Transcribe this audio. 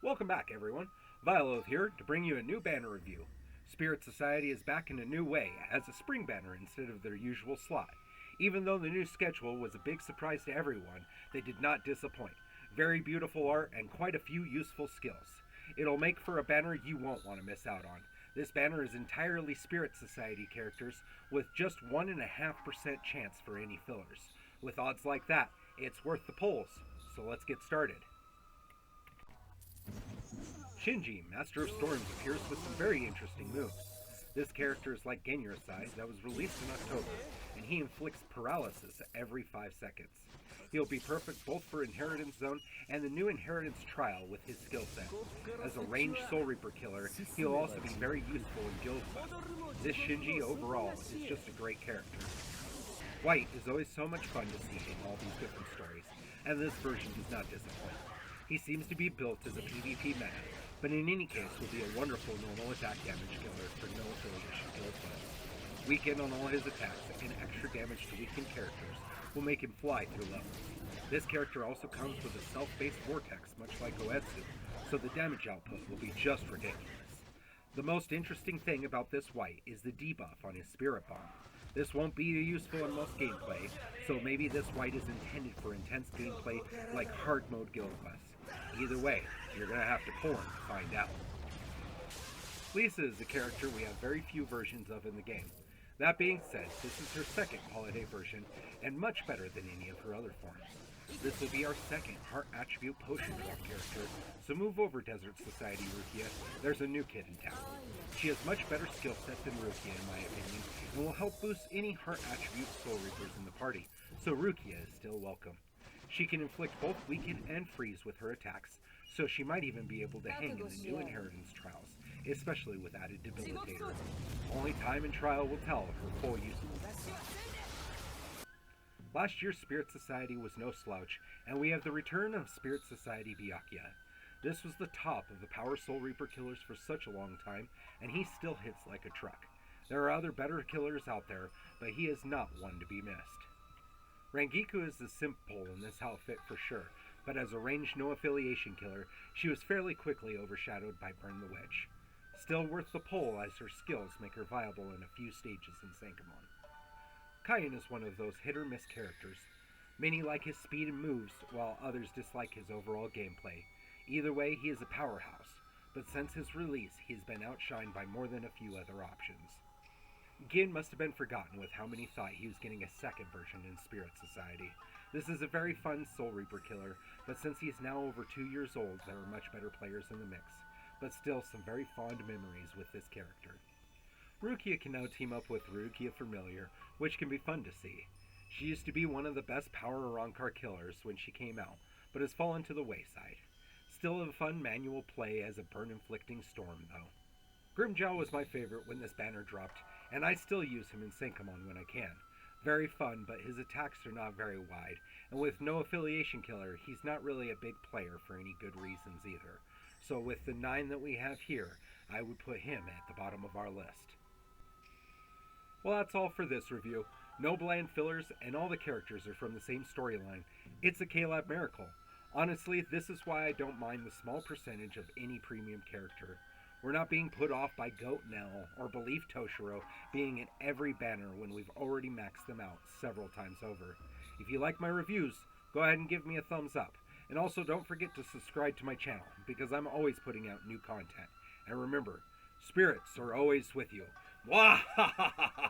Welcome back, everyone. Violet here to bring you a new banner review. Spirit Society is back in a new way as a spring banner instead of their usual slot. Even though the new schedule was a big surprise to everyone, they did not disappoint. Very beautiful art and quite a few useful skills. It'll make for a banner you won't want to miss out on. This banner is entirely Spirit Society characters with just 1.5% chance for any fillers. With odds like that, it's worth the polls. So let's get started. Shinji, Master of Storms, appears with some very interesting moves. This character is like Genyursai that was released in October, and he inflicts paralysis every 5 seconds. He'll be perfect both for Inheritance Zone and the new Inheritance Trial with his skill set. As a ranged Soul Reaper killer, he'll also be very useful in Guild Quest. This Shinji overall is just a great character. White is always so much fun to see in all these different stories, and this version does not disappoint. He seems to be built as a PvP meta, but in any case will be a wonderful normal attack damage killer for no affiliation guild quest. Weaken on all his attacks and extra damage to weakened characters will make him fly through levels. This character also comes with a self-based vortex much like Oetsu, so the damage output will be just ridiculous. The most interesting thing about this White is the debuff on his Spirit Bomb. This won't be useful in most gameplay, so maybe this White is intended for intense gameplay like hard mode guild quests. Either way, you're going to have to pull him to find out. Lisa is a character we have very few versions of in the game. That being said, this is her second holiday version, and much better than any of her other forms. This will be our second Heart Attribute Potion Drop character, so move over Desert Society Rukia, there's a new kid in town. She has much better skill set than Rukia in my opinion, and will help boost any Heart Attribute Soul Reapers in the party, so Rukia is still welcome. She can inflict both weaken and freeze with her attacks, so she might even be able to hang in the new Inheritance Trials, especially with added Debilitator. Only time and trial will tell her full usefulness. Last year's Spirit Society was no slouch, and we have the return of Spirit Society Byakuya. This was the top of the Power Soul Reaper killers for such a long time, and he still hits like a truck. There are other better killers out there, but he is not one to be missed. Rangiku is the simple in this outfit for sure, but as a ranged no affiliation killer, she was fairly quickly overshadowed by Burn the Witch. Still worth the pull as her skills make her viable in a few stages in Sankamon. Kaine is one of those hit-or-miss characters. Many like his speed and moves, while others dislike his overall gameplay. Either way, he is a powerhouse, but since his release, he has been outshined by more than a few other options. Gin must have been forgotten with how many thought he was getting a second version in Spirit Society. This is a very fun Soul Reaper killer, but since he is now over 2 years old, there are much better players in the mix. But still some very fond memories with this character. Rukia can now team up with Rukia Familiar, which can be fun to see. She used to be one of the best power Arankar killers when she came out, but has fallen to the wayside. Still a fun manual play as a burn-inflicting storm, though. Grimjow was my favorite when this banner dropped, and I still use him in Sankamon when I can. Very fun, but his attacks are not very wide, and with no affiliation killer, he's not really a big player for any good reasons either. So with the 9 that we have here, I would put him at the bottom of our list. Well, that's all for this review. No bland fillers, and all the characters are from the same storyline. It's a K-Lab miracle. Honestly, this is why I don't mind the small percentage of any premium character. We're not being put off by Goat Nell or Belief Toshiro being in every banner when we've already maxed them out several times over. If you like my reviews, go ahead and give me a thumbs up. And also don't forget to subscribe to my channel because I'm always putting out new content. And remember, spirits are always with you. Wahahaha!